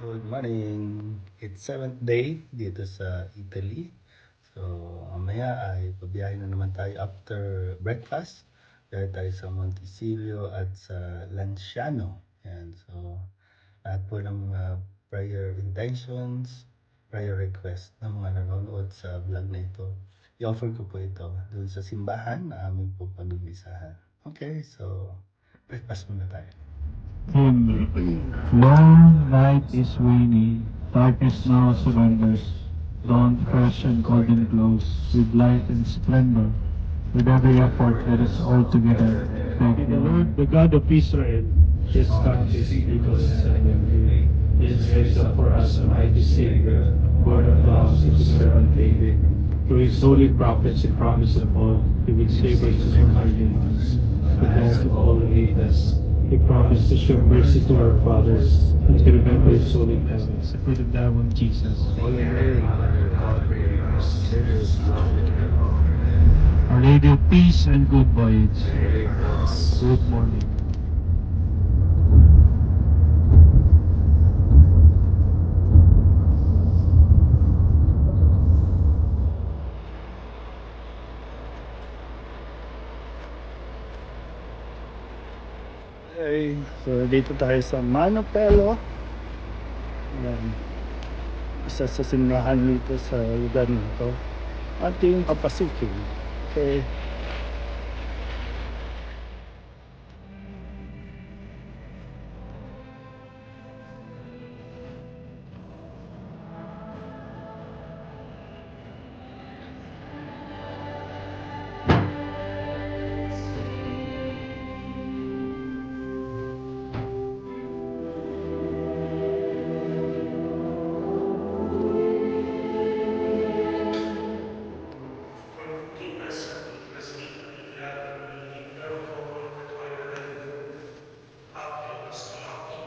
Good morning. It's seventh day dito sa Italy. So, mamaya ay pabiyahin na naman tayo after breakfast. Dahil tayo sa Monticello at sa Lanciano. Yan. So, lahat po ng prayer intentions, prayer request ng mga nanonood sa vlog na ito. I-offer ko po ito doon sa simbahan na aming po pagbibisahan. Okay, so breakfast muna tayo. Long night is waning, darkness now surrenders. Dawn fresh and golden glows, with light and splendor. With every effort, let us all together thank the Lord, the God of Israel. His God is because heavenly. He has raised up for us a mighty Savior, born of the house of his servant David. Through his holy prophets he promised of old, he would save us from our demons, protect of all who hate us. He promised to show mercy to our fathers and to remember his holy covenants. The fruit of that one, Jesus. Holy Mary, Mother of God, pray for us sinners now and at the hour of our death. Our Lady of Peace and Good Voyage. Pray for us. Good morning. Okay, so dito tayo sa Manoppello. Yan. Isa sa simbahan dito sa lugar nito. Ating papasukin. Okay. Forgive us our trespasses, we flag our religion, our comfort, our livelihood. Happy us to happy.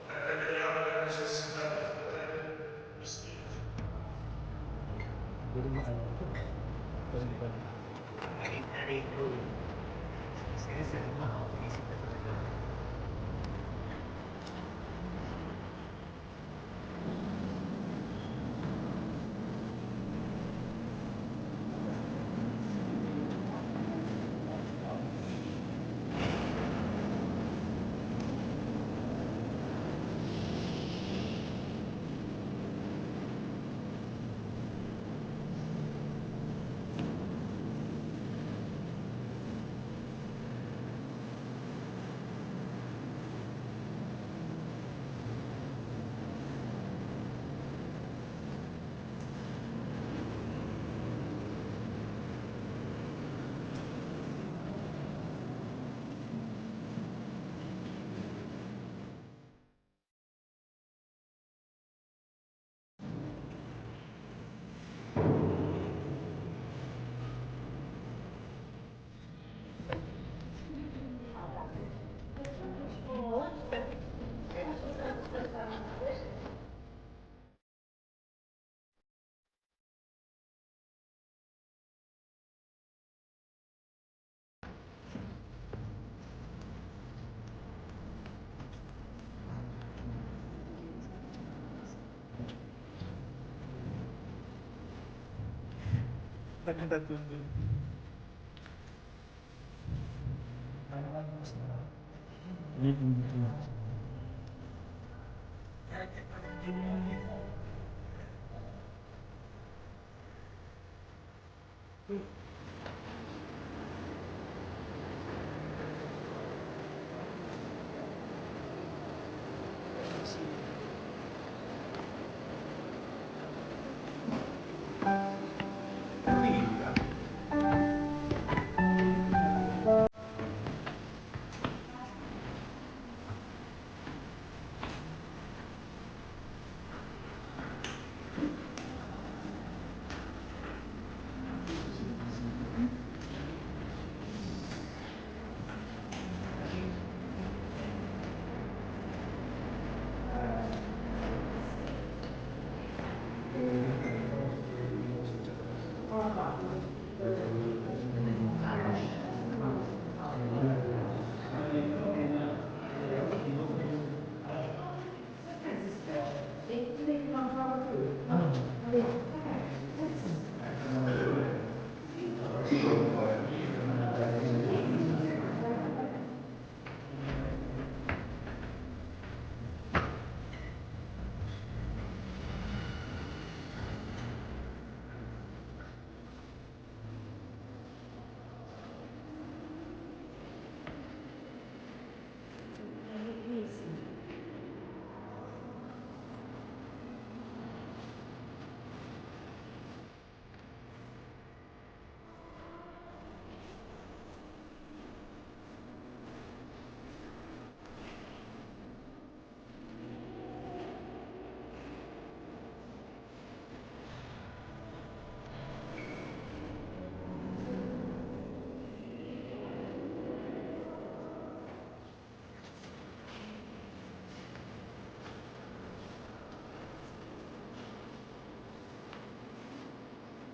Nagkakaliyakan lang na sa simbahan po tayo. Basta yun.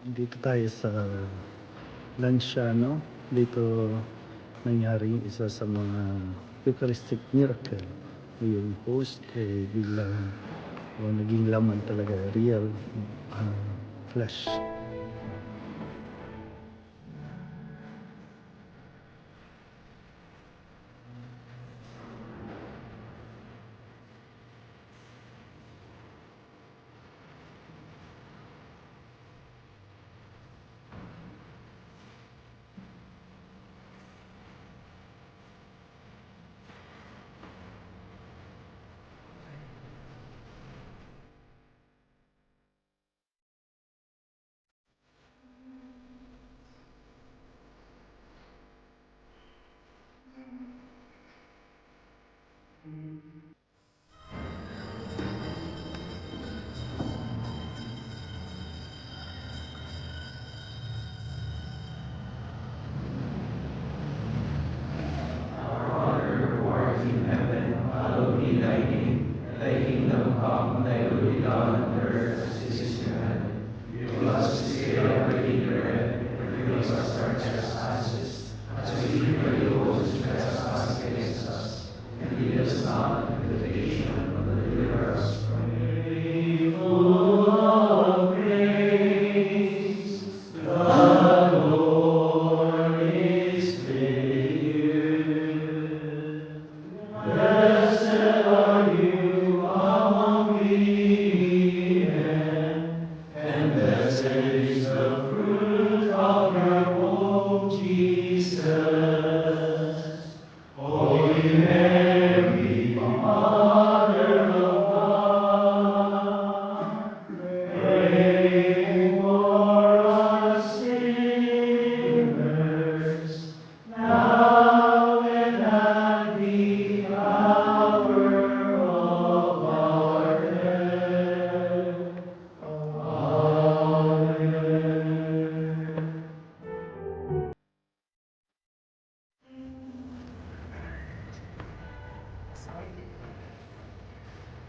Dito tayo sa Lanciano. Dito nangyari yung isa sa mga Eucharistic miracle. Yung host biglang naging laman talaga, real ah, flesh.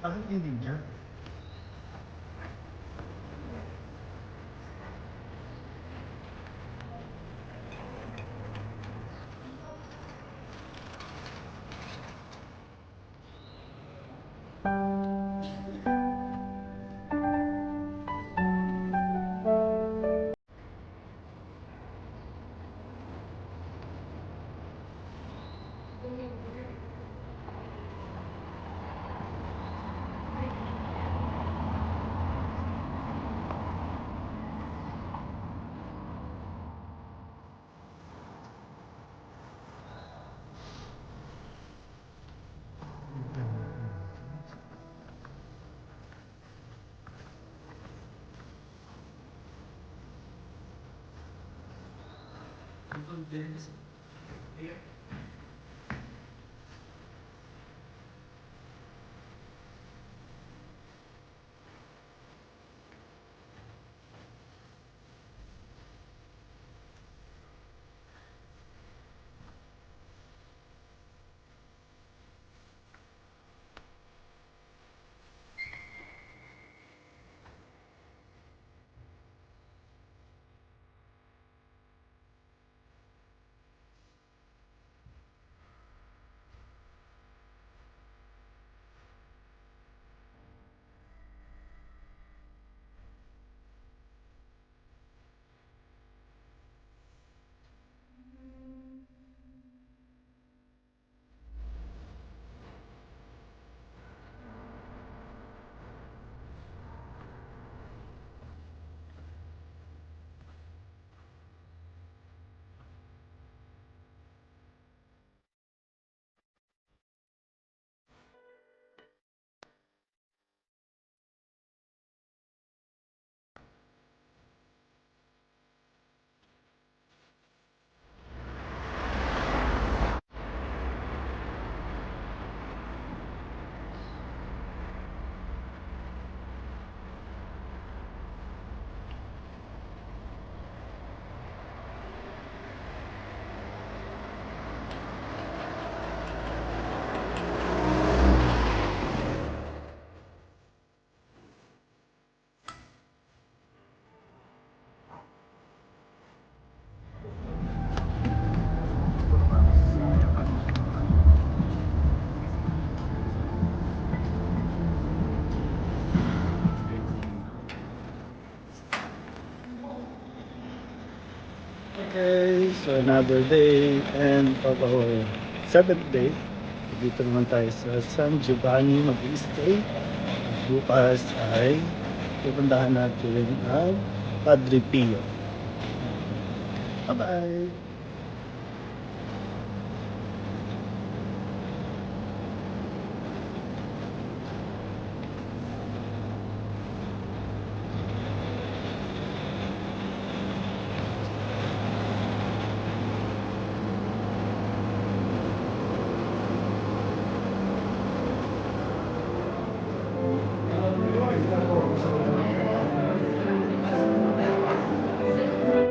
Bakit hindi niya? So another day and of our seventh day, dito naman tayo sa San Giovanni mag-stay. At bukas ay pupuntahan natin ang Padre Pio. Bye-bye!